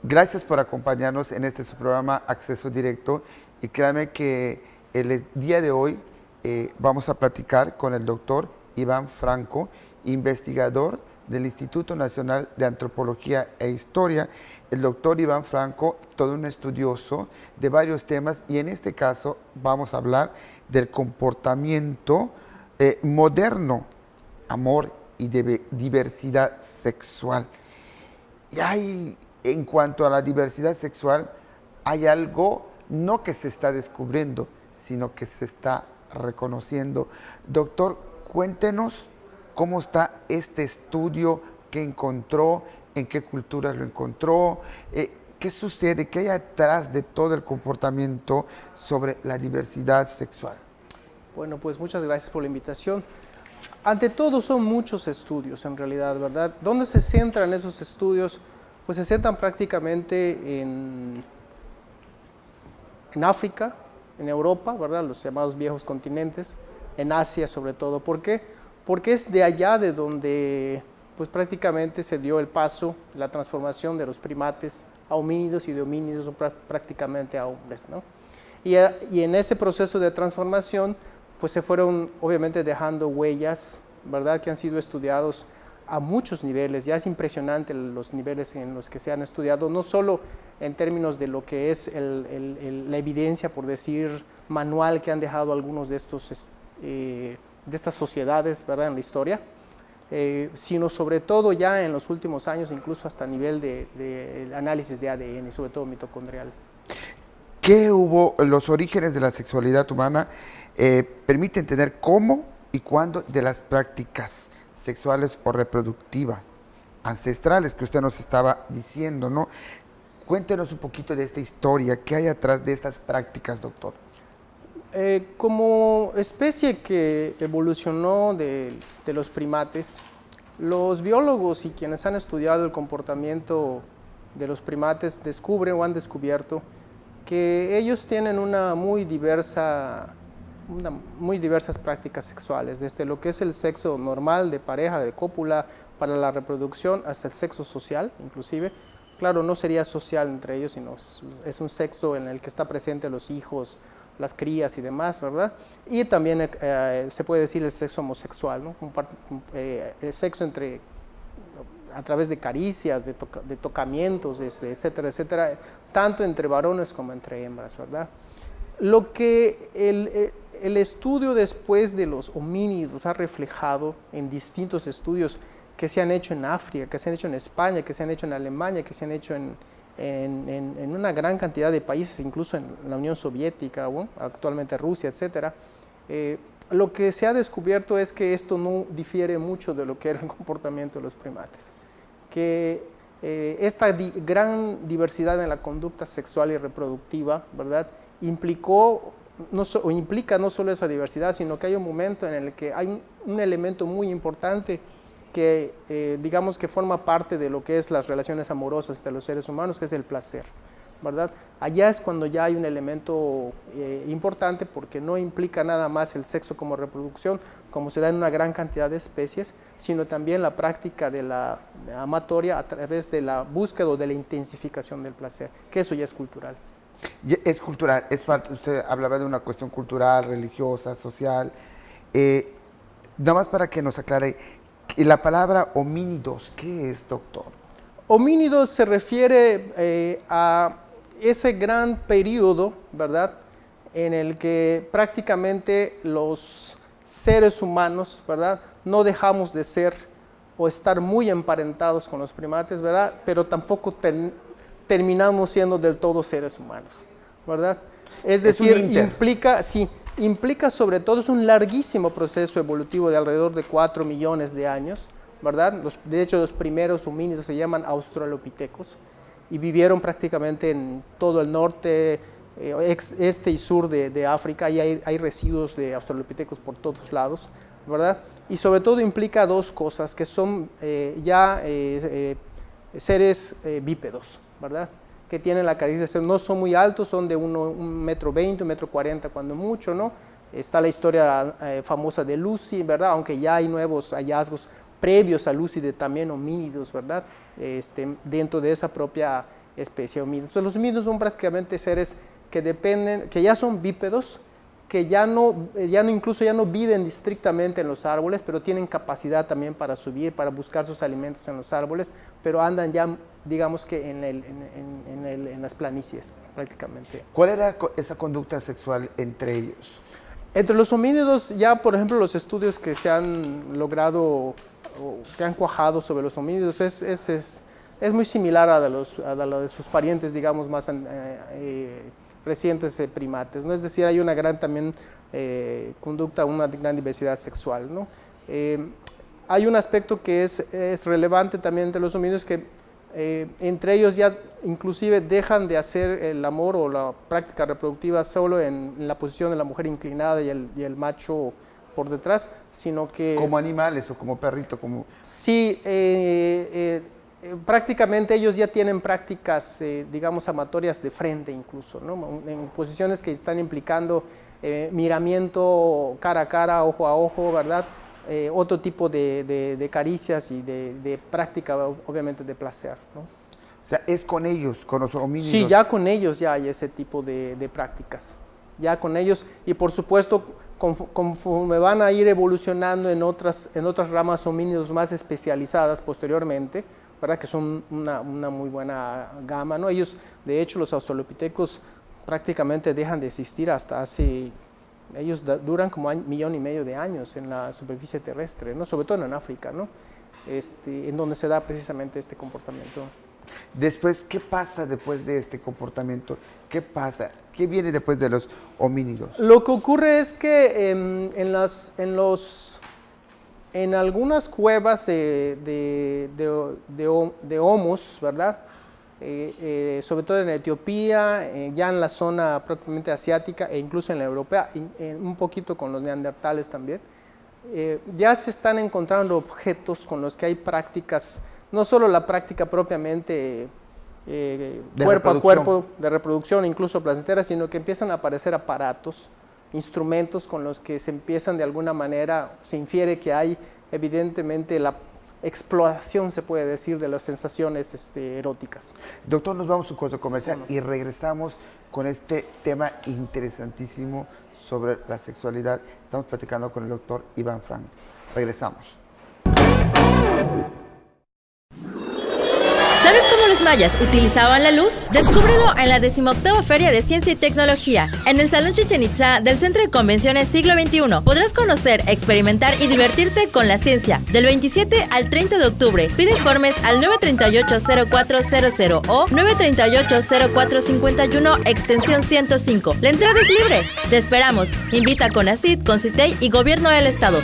Gracias por acompañarnos en este su programa Acceso Directo, y créanme que el día de hoy vamos a platicar con el doctor Iván Franco, investigador del Instituto Nacional de Antropología e Historia. El doctor Iván Franco, todo un estudioso de varios temas, y en este caso vamos a hablar del comportamiento moderno, amor y diversidad sexual. Y en cuanto a la diversidad sexual, hay algo no que se está descubriendo, sino que se está reconociendo. Doctor, cuéntenos cómo está este estudio, qué encontró, en qué culturas lo encontró, qué sucede, qué hay atrás de todo el comportamiento sobre la diversidad sexual. Bueno, pues muchas gracias por la invitación. Ante todo son muchos estudios en realidad, ¿verdad? ¿Dónde se centran esos estudios? Pues se centran prácticamente en África, en Europa, ¿verdad? Los llamados viejos continentes, en Asia sobre todo. ¿Por qué? Porque es de allá de donde pues prácticamente se dio el paso, la transformación de los primates a homínidos y de homínidos prácticamente a hombres, ¿no? Y en ese proceso de transformación pues se fueron obviamente dejando huellas, ¿verdad? Que han sido estudiados a muchos niveles. Ya es impresionante los niveles en los que se han estudiado, no solo en términos de lo que es la evidencia, por decir, manual que han dejado algunos de estas sociedades, ¿verdad? En la historia, sino sobre todo ya en los últimos años, incluso hasta a nivel de análisis de ADN, y sobre todo mitocondrial. ¿Qué hubo? Los orígenes de la sexualidad humana permiten entender cómo y cuándo de las prácticas sexuales o reproductivas ancestrales que usted nos estaba diciendo, ¿no? Cuéntenos un poquito de esta historia, ¿qué hay atrás de estas prácticas, doctor? Como especie que evolucionó de los primates, los biólogos y quienes han estudiado el comportamiento de los primates descubren o han descubierto que ellos tienen muy diversas prácticas sexuales, desde lo que es el sexo normal de pareja, de cópula, para la reproducción, hasta el sexo social, inclusive. Claro, no sería social entre ellos, sino es un sexo en el que está presente los hijos, las crías y demás, ¿verdad? Y también se puede decir el sexo homosexual, ¿no? El sexo a través de caricias, de tocamientos, etcétera, etcétera, tanto entre varones como entre hembras, ¿verdad? Lo que el estudio después de los homínidos ha reflejado en distintos estudios que se han hecho en África, que se han hecho en España, que se han hecho en Alemania, que se han hecho en una gran cantidad de países, incluso en la Unión Soviética, actualmente Rusia, etcétera. Lo que se ha descubierto es que esto no difiere mucho de lo que era el comportamiento de los primates, que esta gran diversidad en la conducta sexual y reproductiva, ¿verdad?, implica no solo esa diversidad, sino que hay un momento en el que hay un elemento muy importante que digamos que forma parte de lo que es las relaciones amorosas entre los seres humanos, que es el placer, ¿verdad? Allá es cuando ya hay un elemento importante, porque no implica nada más el sexo como reproducción, como se da en una gran cantidad de especies, sino también la práctica de la amatoria a través de la búsqueda o de la intensificación del placer, que eso ya es cultural. Es cultural, usted hablaba de una cuestión cultural, religiosa, social. Nada más para que nos aclare, la palabra homínidos, ¿qué es, doctor? Homínidos se refiere a ese gran periodo, ¿verdad?, en el que prácticamente los seres humanos, ¿verdad?, no dejamos de ser o estar muy emparentados con los primates, ¿verdad?, pero tampoco terminamos siendo del todo seres humanos, ¿verdad? Es decir, implica sobre todo, es un larguísimo proceso evolutivo de alrededor de 4 millones de años, ¿verdad? De hecho, los primeros homínidos se llaman australopithecus y vivieron prácticamente en todo el norte, este y sur de África, y hay residuos de australopithecus por todos lados, ¿verdad? Y sobre todo implica dos cosas, que son seres bípedos, ¿verdad? Que tienen la característica, no son muy altos, son de 1,20 metro, 1,40 metro cuando mucho, ¿no? Está la historia famosa de Lucy, ¿verdad? Aunque ya hay nuevos hallazgos previos a Lucy de también homínidos, ¿verdad? Dentro de esa propia especie homínidos. Entonces, los homínidos son prácticamente seres que dependen, que ya son bípedos, que incluso ya no viven estrictamente en los árboles, pero tienen capacidad también para subir, para buscar sus alimentos en los árboles, pero andan ya, digamos que en las planicies prácticamente. ¿Cuál era esa conducta sexual entre ellos? Entre los homínidos, ya por ejemplo los estudios que se han logrado, o que han cuajado sobre los homínidos, es muy similar a la de sus parientes, digamos, más recientes primates, ¿no? Es decir, hay una gran también conducta, una gran diversidad sexual, ¿no? Hay un aspecto que es relevante también entre los homínidos, que entre ellos ya inclusive dejan de hacer el amor o la práctica reproductiva solo en la posición de la mujer inclinada y el macho por detrás, sino que... ¿Como animales o como perrito? Sí, prácticamente ellos ya tienen prácticas, digamos, amatorias de frente incluso, ¿no? En posiciones que están implicando miramiento cara a cara, ojo a ojo, ¿verdad? Otro tipo de caricias y de práctica, obviamente, de placer, ¿no? O sea, es con ellos, con los homínidos. Sí, ya con ellos ya hay ese tipo de prácticas, ya con ellos, y por supuesto, conforme van a ir evolucionando en otras ramas homínidos más especializadas posteriormente, ¿verdad? Que son una muy buena gama, ¿no? Ellos, de hecho, los australopithecus prácticamente dejan de existir hasta hace... Ellos duran como 1,5 millones de años en la superficie terrestre, ¿no? Sobre todo en África, ¿no? En donde se da precisamente este comportamiento. Después, ¿qué pasa después de este comportamiento? ¿Qué pasa? ¿Qué viene después de los homínidos? Lo que ocurre es que en algunas cuevas de homos, ¿verdad? Sobre todo en Etiopía, ya en la zona propiamente asiática e incluso en la europea, un poquito con los neandertales también, ya se están encontrando objetos con los que hay prácticas, no solo la práctica propiamente cuerpo a cuerpo de reproducción, incluso placentera, sino que empiezan a aparecer aparatos, instrumentos con los que se empiezan de alguna manera, se infiere que hay evidentemente la exploración, se puede decir, de las sensaciones eróticas. Doctor, nos vamos a un corto comercial y regresamos con este tema interesantísimo sobre la sexualidad. Estamos platicando con el doctor Iván Frank. Regresamos. ¿Sabes cómo los mayas utilizaban la luz? Descúbrelo en la 18ª Feria de Ciencia y Tecnología, en el Salón Chichén Itzá del Centro de Convenciones Siglo XXI. Podrás conocer, experimentar y divertirte con la ciencia. Del 27 al 30 de octubre. Pide informes al 938-0400 o 938-0451, extensión 105. La entrada es libre. Te esperamos. Invita a CONACYT, CONCITEI y Gobierno del Estado.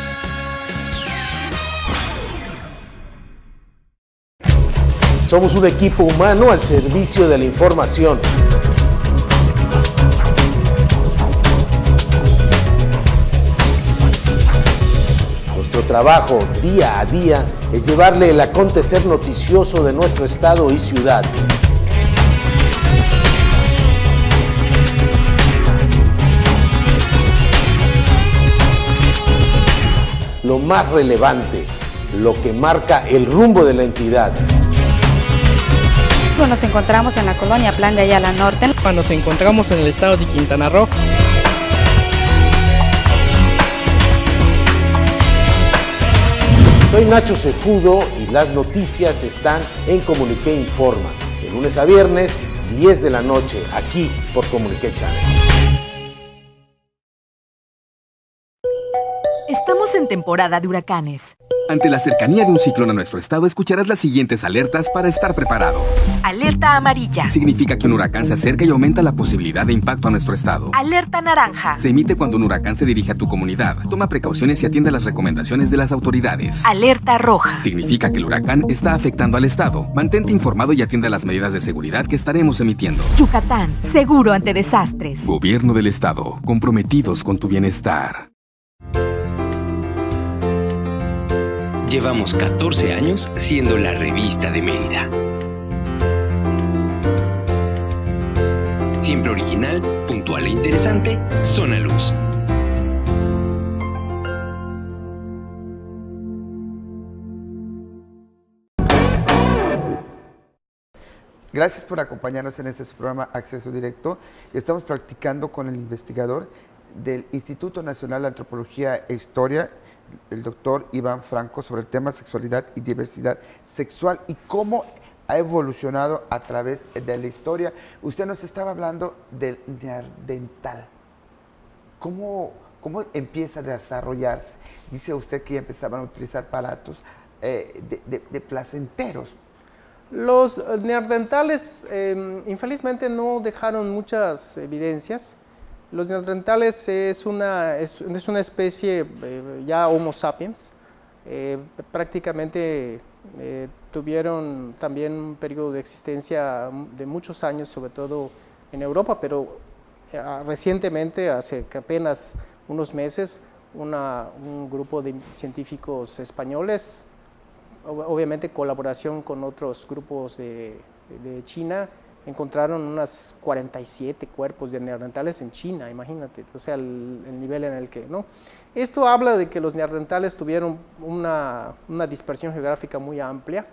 Somos un equipo humano al servicio de la información. Nuestro trabajo día a día es llevarle el acontecer noticioso de nuestro estado y ciudad. Lo más relevante, lo que marca el rumbo de la entidad. Nos encontramos en la colonia Plan de Ayala Norte. Nos encontramos en el estado de Quintana Roo. Soy Nacho Cejudo y las noticias están en Comuniqué Informa. De lunes a viernes, 10 de la noche, aquí por Comuniqué Channel. Estamos en temporada de huracanes. Ante la cercanía de un ciclón a nuestro estado, escucharás las siguientes alertas para estar preparado. Alerta amarilla. Significa que un huracán se acerca y aumenta la posibilidad de impacto a nuestro estado. Alerta naranja. Se emite cuando un huracán se dirige a tu comunidad. Toma precauciones y atiende las recomendaciones de las autoridades. Alerta roja. Significa que el huracán está afectando al estado. Mantente informado y atiende las medidas de seguridad que estaremos emitiendo. Yucatán, seguro ante desastres. Gobierno del estado, comprometidos con tu bienestar. Llevamos 14 años siendo la revista de Mérida. Siempre original, puntual e interesante, Zona Luz. Gracias por acompañarnos en este programa Acceso Directo. Estamos practicando con el investigador del Instituto Nacional de Antropología e Historia, el doctor Iván Franco, sobre el tema sexualidad y diversidad sexual y cómo ha evolucionado a través de la historia. Usted nos estaba hablando del neandertal. ¿Cómo empieza a desarrollarse? Dice usted que ya empezaban a utilizar aparatos de placenteros. Los neandertales infelizmente no dejaron muchas evidencias. Los neandertales es una especie ya Homo sapiens. Prácticamente tuvieron también un periodo de existencia de muchos años, sobre todo en Europa, pero recientemente, hace apenas unos meses, un grupo de científicos españoles, obviamente colaboración con otros grupos de China, encontraron unas 47 cuerpos de neandertales en China, imagínate, o sea, el nivel en el que, ¿no? Esto habla de que los neandertales tuvieron una dispersión geográfica muy amplia,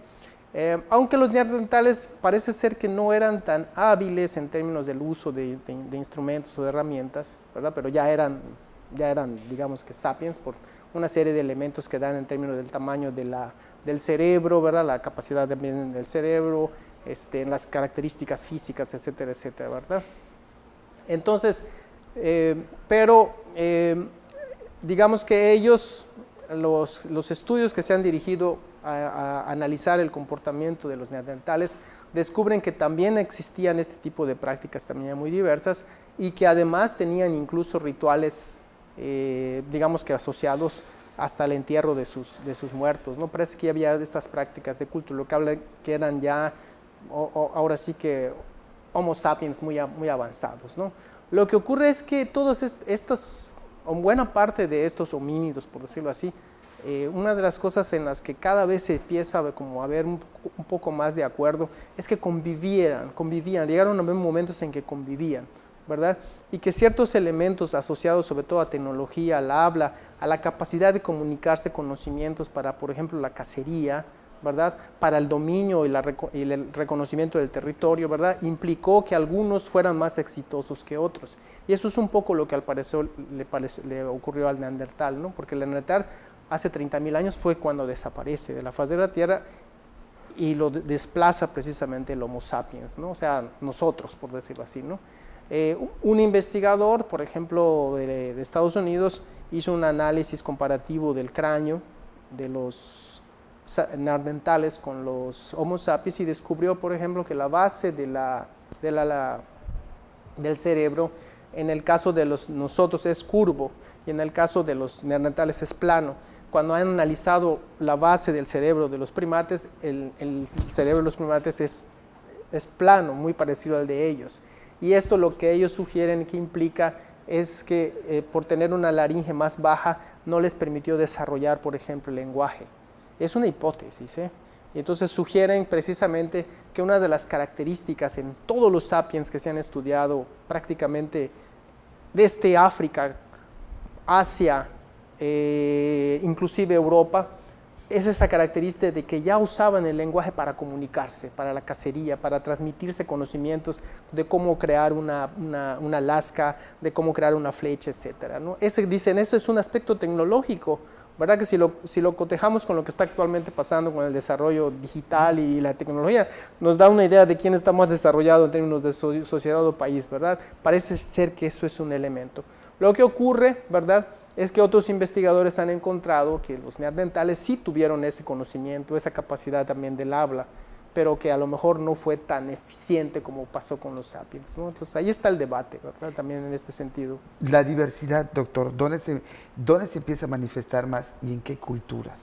aunque los neandertales parece ser que no eran tan hábiles en términos del uso de instrumentos o de herramientas, ¿verdad? Pero ya eran, digamos que sapiens, por una serie de elementos que dan en términos del tamaño del cerebro, ¿verdad? La capacidad también del cerebro, en las características físicas, etcétera, etcétera, ¿verdad? Entonces, digamos que ellos, los estudios que se han dirigido a analizar el comportamiento de los neandertales, descubren que también existían este tipo de prácticas también muy diversas y que además tenían incluso rituales, digamos que asociados hasta el entierro de sus muertos, ¿no? Parece que había estas prácticas de culto, lo que habla que eran ya, ahora sí que Homo sapiens muy avanzados, ¿no? Lo que ocurre es que todos o buena parte de estos homínidos, por decirlo así, una de las cosas en las que cada vez se empieza como a ver un poco más de acuerdo es que convivían, llegaron a haber momentos en que convivían, ¿verdad? Y que ciertos elementos asociados sobre todo a tecnología, al habla, a la capacidad de comunicarse conocimientos para, por ejemplo, la cacería, ¿verdad? Para el dominio y el reconocimiento del territorio, ¿verdad? Implicó que algunos fueran más exitosos que otros. Y eso es un poco lo que al parecer le ocurrió al neandertal, ¿no? Porque el neandertal hace 30.000 años fue cuando desaparece de la faz de la Tierra y lo desplaza precisamente el Homo sapiens, ¿no? O sea, nosotros, por decirlo así, ¿no? Un investigador, por ejemplo, de Estados Unidos, hizo un análisis comparativo del cráneo de los neandertales con los Homo sapiens y descubrió, por ejemplo, que la base del cerebro, en el caso de nosotros es curvo y en el caso de los neandertales es plano. Cuando han analizado la base del cerebro de los primates, el cerebro de los primates es plano, muy parecido al de ellos. Y esto lo que ellos sugieren que implica es que por tener una laringe más baja no les permitió desarrollar, por ejemplo, el lenguaje. Es una hipótesis, ¿eh? Y entonces sugieren precisamente que una de las características en todos los sapiens que se han estudiado prácticamente desde África, Asia, inclusive Europa, es esa característica de que ya usaban el lenguaje para comunicarse, para la cacería, para transmitirse conocimientos de cómo crear una lasca, de cómo crear una flecha, etc., ¿no? Dicen, eso es un aspecto tecnológico, ¿verdad? Que si lo cotejamos con lo que está actualmente pasando con el desarrollo digital y la tecnología, nos da una idea de quién está más desarrollado en términos de sociedad o país, ¿verdad? Parece ser que eso es un elemento. Lo que ocurre, ¿verdad?, es que otros investigadores han encontrado que los neandertales sí tuvieron ese conocimiento, esa capacidad también del habla, pero que a lo mejor no fue tan eficiente como pasó con los sapiens, ¿no? Entonces ahí está el debate, ¿verdad? También en este sentido. La diversidad, doctor, ¿dónde se empieza a manifestar más y en qué culturas?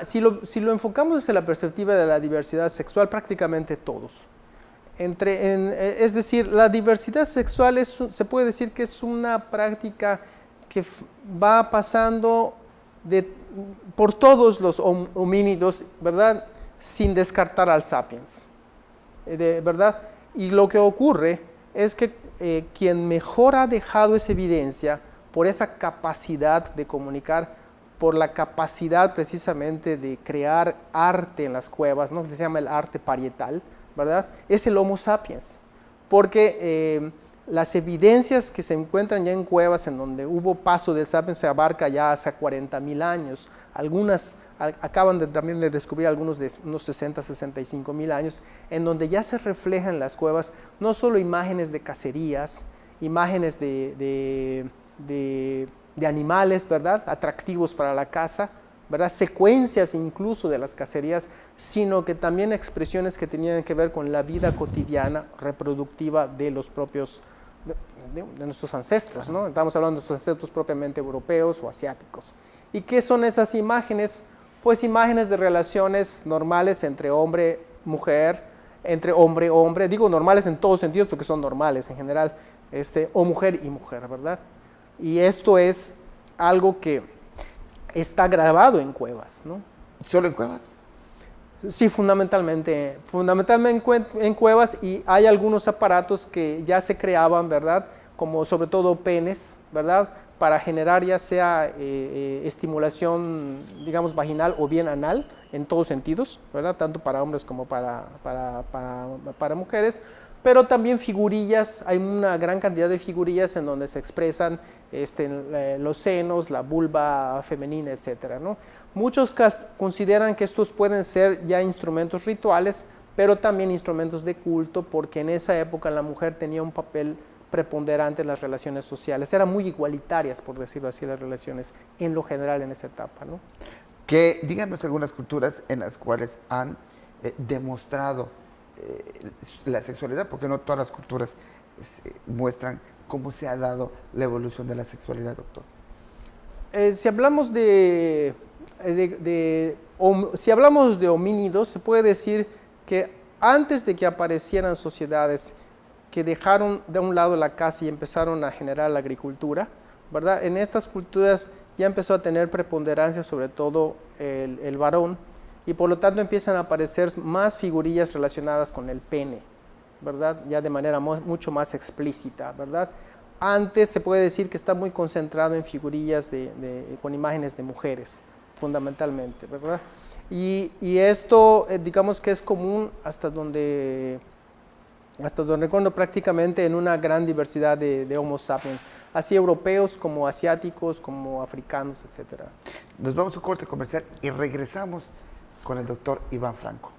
Si lo enfocamos desde la perspectiva de la diversidad sexual, prácticamente todos. Es decir, la diversidad sexual se puede decir que es una práctica que va pasando por todos los homínidos, ¿verdad?, sin descartar al sapiens, ¿verdad? Y lo que ocurre es que quien mejor ha dejado esa evidencia por esa capacidad de comunicar, por la capacidad precisamente de crear arte en las cuevas, ¿no?, que se llama el arte parietal, ¿verdad?, es el Homo sapiens, porque las evidencias que se encuentran ya en cuevas en donde hubo paso del sapiens se abarca ya hace 40.000 años, algunas acaban también de descubrir algunos de unos 60, 65.000 años, en donde ya se reflejan en las cuevas no solo imágenes de cacerías, imágenes de animales, ¿verdad?, atractivos para la caza, ¿verdad?, secuencias incluso de las cacerías, sino que también expresiones que tenían que ver con la vida cotidiana reproductiva de los propios, de nuestros ancestros, ¿no? Estamos hablando de nuestros ancestros propiamente europeos o asiáticos. ¿Y qué son esas imágenes? Pues imágenes de relaciones normales entre hombre-mujer, entre hombre-hombre, digo normales en todos sentidos porque son normales en general, o mujer y mujer, ¿verdad? Y esto es algo que está grabado en cuevas, ¿no? ¿Solo en cuevas? Sí, fundamentalmente en cuevas, y hay algunos aparatos que ya se creaban, ¿verdad?, como sobre todo penes, ¿verdad?, para generar ya sea estimulación, digamos, vaginal o bien anal, en todos sentidos, ¿verdad?, tanto para hombres como para mujeres, pero también figurillas, hay una gran cantidad de figurillas en donde se expresan los senos, la vulva femenina, etcétera, ¿no? Muchos consideran que estos pueden ser ya instrumentos rituales, pero también instrumentos de culto, porque en esa época la mujer tenía un papel preponderante en las relaciones sociales, eran muy igualitarias, por decirlo así, las relaciones en lo general en esa etapa, ¿no? Díganos algunas culturas en las cuales han demostrado la sexualidad, porque no todas las culturas muestran cómo se ha dado la evolución de la sexualidad, doctor. Si hablamos de homínidos, se puede decir que antes de que aparecieran sociedades que dejaron de un lado la caza y empezaron a generar la agricultura, ¿verdad?, en estas culturas ya empezó a tener preponderancia sobre todo el varón, y por lo tanto empiezan a aparecer más figurillas relacionadas con el pene, ¿verdad?, ya de manera mucho más explícita, ¿verdad? Antes se puede decir que está muy concentrado en figurillas con imágenes de mujeres, fundamentalmente, ¿verdad? Y esto, digamos que es común hasta donde recuerdo, prácticamente en una gran diversidad de Homo sapiens, así europeos como asiáticos, como africanos, etc. Nos vamos a un corte comercial y regresamos con el doctor Iván Franco.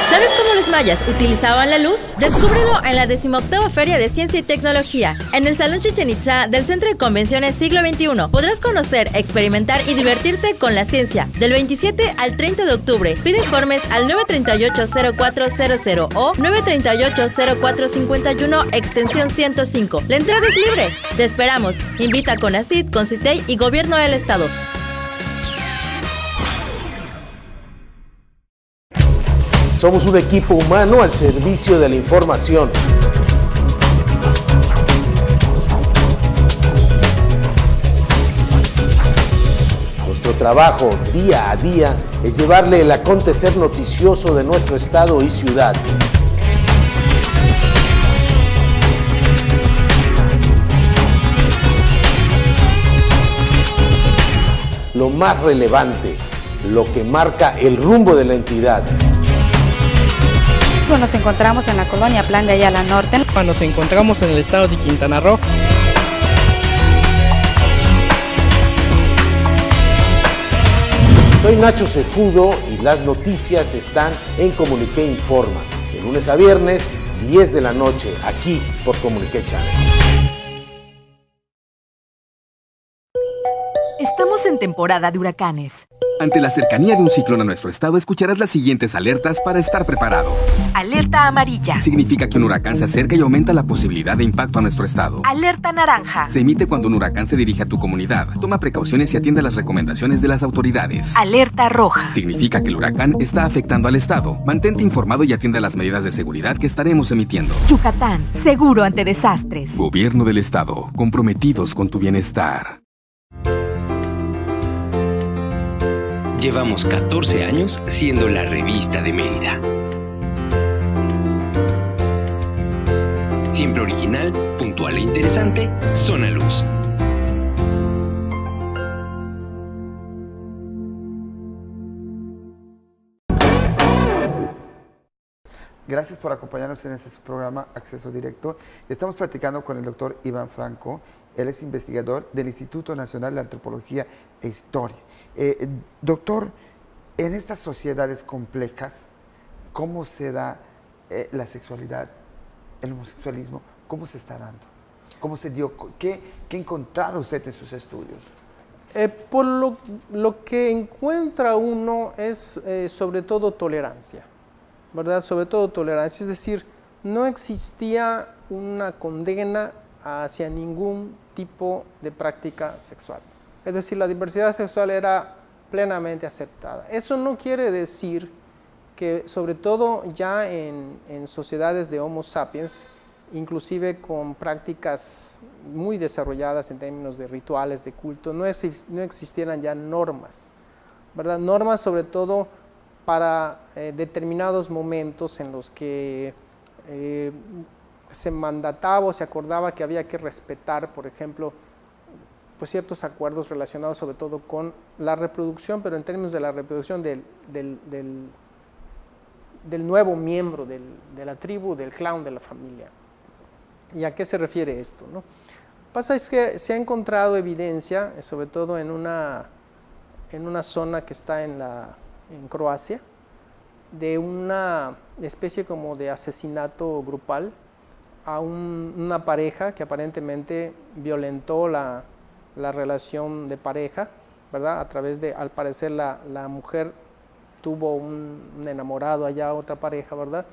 ¿Sabes cómo los mayas utilizaban la luz? Descúbrelo en la 18ª Feria de Ciencia y Tecnología, en el Salón Chichén Itzá del Centro de Convenciones Siglo XXI. Podrás conocer, experimentar y divertirte con la ciencia. Del 27 al 30 de octubre. Pide informes al 938-0400 o 938-0451, extensión 105. La entrada es libre. Te esperamos. Invita a CONACYT, CONCITEI y Gobierno del Estado. Somos un equipo humano al servicio de la información. Nuestro trabajo día a día es llevarle el acontecer noticioso de nuestro estado y ciudad. Lo más relevante, lo que marca el rumbo de la entidad. Nos encontramos en la colonia Plan de Ayala Norte. Nos encontramos en el estado de Quintana Roo. Soy Nacho Cejudo y las noticias están en Comuniqué Informa. De lunes a viernes, 10 de la noche, aquí por Comunique Channel. Estamos en temporada de huracanes. Ante la cercanía de un ciclón a nuestro estado, escucharás las siguientes alertas para estar preparado. Alerta amarilla. Significa que un huracán se acerca y aumenta la posibilidad de impacto a nuestro estado. Alerta naranja. Se emite cuando un huracán se dirige a tu comunidad. Toma precauciones y atiende las recomendaciones de las autoridades. Alerta roja. Significa que el huracán está afectando al estado. Mantente informado y atiende las medidas de seguridad que estaremos emitiendo. Yucatán, seguro ante desastres. Gobierno del estado, comprometidos con tu bienestar. Llevamos 14 años siendo la revista de Mérida. Siempre original, puntual e interesante, Zona Luz. Gracias por acompañarnos en este programa Acceso Directo. Estamos platicando con el doctor Iván Franco. Él es investigador del Instituto Nacional de Antropología e Historia. Doctor, en estas sociedades complejas, ¿cómo se da la sexualidad, el homosexualismo? ¿Cómo se está dando? ¿Cómo se dio? ¿Qué ha encontrado usted en sus estudios? Por lo que encuentra uno es sobre todo tolerancia, ¿verdad? Sobre todo tolerancia, es decir, no existía una condena hacia ningún tipo de práctica sexual. Es decir, la diversidad sexual era plenamente aceptada. Eso no quiere decir que, sobre todo ya en sociedades de Homo sapiens, inclusive con prácticas muy desarrolladas en términos de rituales, de culto, no existieran ya normas, ¿verdad? Normas sobre todo para determinados momentos en los que se mandataba o se acordaba que había que respetar, por ejemplo, pues ciertos acuerdos relacionados sobre todo con la reproducción, pero en términos de la reproducción del nuevo miembro de la tribu, del clan, de la familia. ¿Y a qué se refiere esto, no? Lo que pasa es que se ha encontrado evidencia, sobre todo en una zona que está en Croacia, de una especie como de asesinato grupal a una pareja que aparentemente violentó la relación de pareja, ¿verdad? A través de, al parecer, la mujer tuvo un enamorado allá, otra pareja, ¿verdad?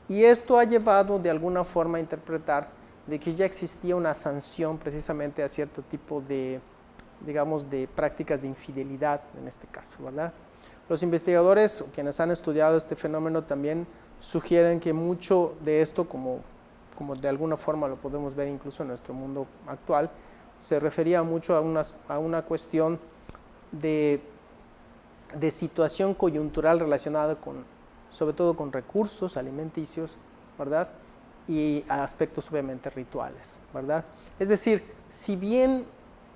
Y esto ha llevado de alguna forma a interpretar de que ya existía una sanción precisamente a cierto tipo de, digamos, de prácticas de infidelidad en este caso, ¿verdad? Los investigadores, quienes han estudiado este fenómeno, también sugieren que mucho de esto, como de alguna forma lo podemos ver incluso en nuestro mundo actual, se refería mucho a una cuestión de situación coyuntural relacionada sobre todo con recursos alimenticios, ¿verdad? Y aspectos obviamente rituales, ¿verdad? Es decir, si bien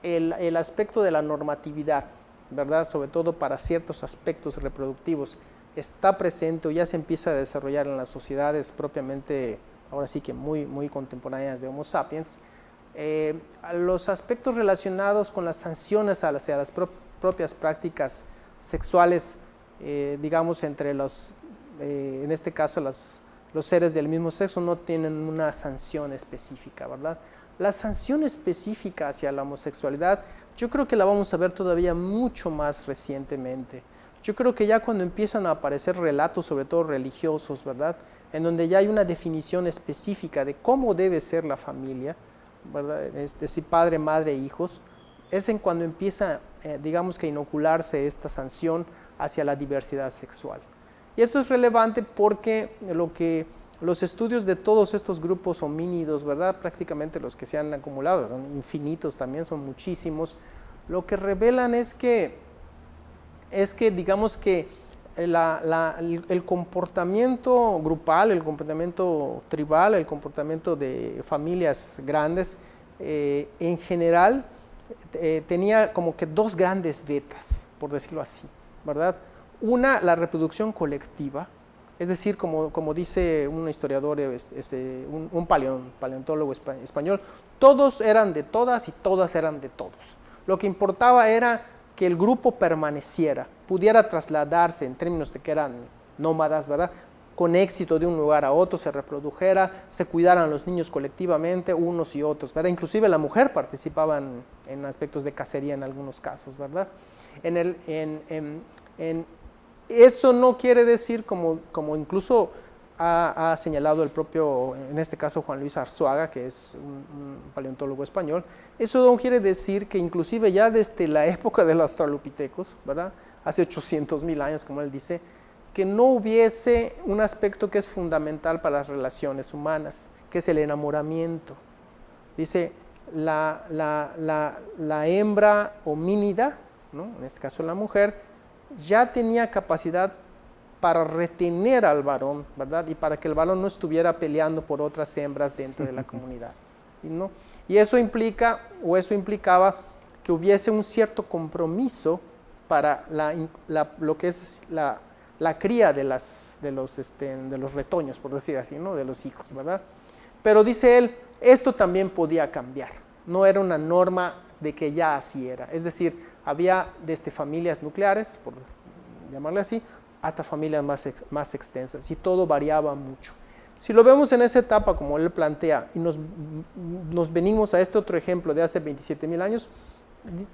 el aspecto de la normatividad, ¿verdad? Sobre todo para ciertos aspectos reproductivos, está presente o ya se empieza a desarrollar en las sociedades propiamente, ahora sí que muy, muy contemporáneas de Homo sapiens, los aspectos relacionados con las sanciones hacia las propias prácticas sexuales, digamos, entre en este caso los seres del mismo sexo no tienen una sanción específica, ¿verdad? La sanción específica hacia la homosexualidad, yo creo que la vamos a ver todavía mucho más recientemente. Yo creo que ya cuando empiezan a aparecer relatos, sobre todo religiosos, ¿verdad? En donde ya hay una definición específica de cómo debe ser la familia, ¿verdad? Es decir, padre, madre, hijos, es en cuando empieza, digamos que a inocularse esta sanción hacia la diversidad sexual. Y esto es relevante porque los estudios de todos estos grupos homínidos, ¿verdad? Prácticamente los que se han acumulado, son infinitos también, son muchísimos, lo que revelan es que digamos que el comportamiento grupal, el comportamiento tribal, el comportamiento de familias grandes, en general tenía como que dos grandes vetas, por decirlo así, ¿verdad? Una, la reproducción colectiva, es decir, como dice un historiador, un paleontólogo español, todos eran de todas y todas eran de todos. Lo que importaba era que el grupo permaneciera, pudiera trasladarse en términos de que eran nómadas, ¿verdad? con éxito de un lugar a otro, se reprodujera, se cuidaran los niños colectivamente, unos y otros, ¿verdad? Inclusive la mujer participaba en aspectos de cacería en algunos casos, ¿verdad? Eso no quiere decir, como incluso ha señalado el propio, en este caso Juan Luis Arzuaga, que es un paleontólogo español, eso no quiere decir que inclusive ya desde la época de los australopithecus, ¿verdad? Hace 800,000 años, como él dice, que no hubiese un aspecto que es fundamental para las relaciones humanas, que es el enamoramiento. Dice, la hembra homínida, ¿no? En este caso la mujer, ya tenía capacidad para retener al varón, ¿verdad? Y para que el varón no estuviera peleando por otras hembras dentro de la comunidad, ¿no? Y eso implica, o eso implicaba, que hubiese un cierto compromiso para lo que es la cría de los retoños, por decir así, ¿no? De los hijos, ¿verdad? Pero dice él, esto también podía cambiar, no era una norma de que ya así era, es decir, había desde familias nucleares, por llamarle así, hasta familias más extensas, y todo variaba mucho. Si lo vemos en esa etapa, como él plantea, y nos venimos a este otro ejemplo de hace 27,000 años,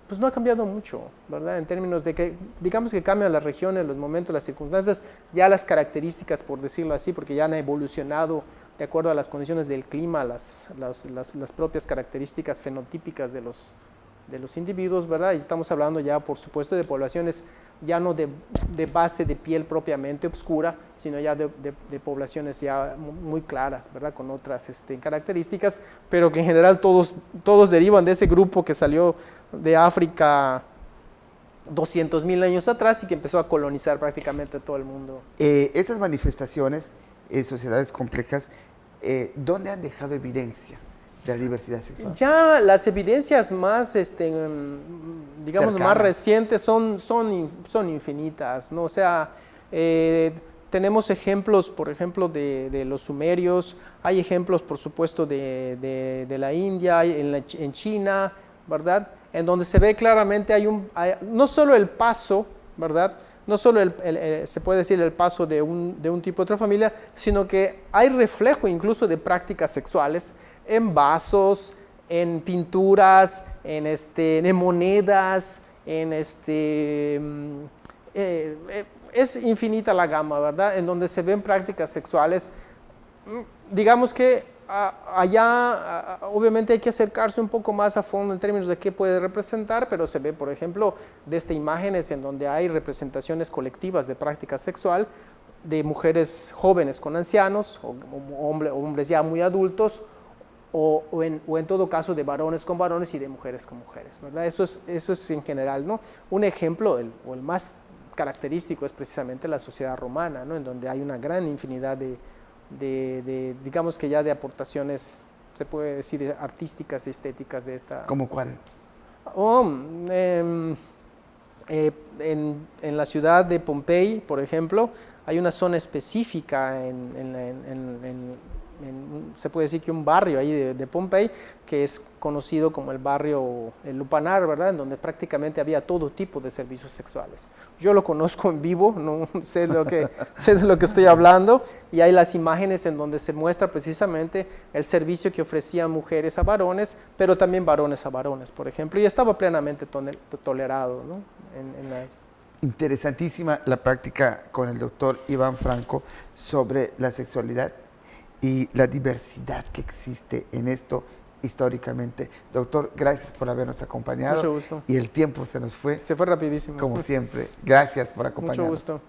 pues no ha cambiado mucho, ¿verdad? En términos de que, digamos que cambian las regiones, los momentos, las circunstancias, ya las características, por decirlo así, porque ya han evolucionado de acuerdo a las condiciones del clima, las propias características fenotípicas de los individuos, ¿verdad? Y estamos hablando ya, por supuesto, de poblaciones ya no de base de piel propiamente oscura, sino ya de poblaciones ya muy claras, ¿verdad? Con otras características, pero que en general todos derivan de ese grupo que salió de África 200,000 años atrás y que empezó a colonizar prácticamente todo el mundo. Estas manifestaciones en sociedades complejas, ¿dónde han dejado evidencia de la diversidad sexual? Ya las evidencias más, digamos, más recientes son infinitas, ¿no? O sea, tenemos ejemplos, por ejemplo, de los sumerios, hay ejemplos, por supuesto, de la India, en China, ¿verdad? En donde se ve claramente, no solo el paso, ¿verdad? No solo se puede decir el paso de un tipo a otra familia, sino que hay reflejo incluso de prácticas sexuales en vasos, en pinturas, en monedas, es infinita la gama, ¿verdad? En donde se ven prácticas sexuales. Digamos que allá obviamente hay que acercarse un poco más a fondo en términos de qué puede representar, pero se ve, por ejemplo, desde imágenes en donde hay representaciones colectivas de práctica sexual de mujeres jóvenes con ancianos, o hombres ya muy adultos, o en todo caso de varones con varones y de mujeres con mujeres, ¿verdad? Eso es en general, ¿no? Un ejemplo, o el más característico, es precisamente la sociedad romana, ¿no? En donde hay una gran infinidad digamos que ya de aportaciones, se puede decir, artísticas y estéticas de esta. ¿Cómo cuál? En la ciudad de Pompey, por ejemplo, hay una zona específica se puede decir que un barrio ahí de Pompey, que es conocido como el barrio El Lupanar, ¿verdad? En donde prácticamente había todo tipo de servicios sexuales. Yo lo conozco en vivo, no sé de lo que estoy hablando, y hay las imágenes en donde se muestra precisamente el servicio que ofrecían mujeres a varones, pero también varones a varones, por ejemplo, y estaba plenamente tolerado, ¿no? Interesantísima la práctica con el doctor Iván Franco sobre la sexualidad y la diversidad que existe en esto históricamente. Doctor, gracias por habernos acompañado. Mucho gusto. Y el tiempo se nos fue. Se fue rapidísimo. Como siempre. Gracias por acompañarnos. Mucho gusto.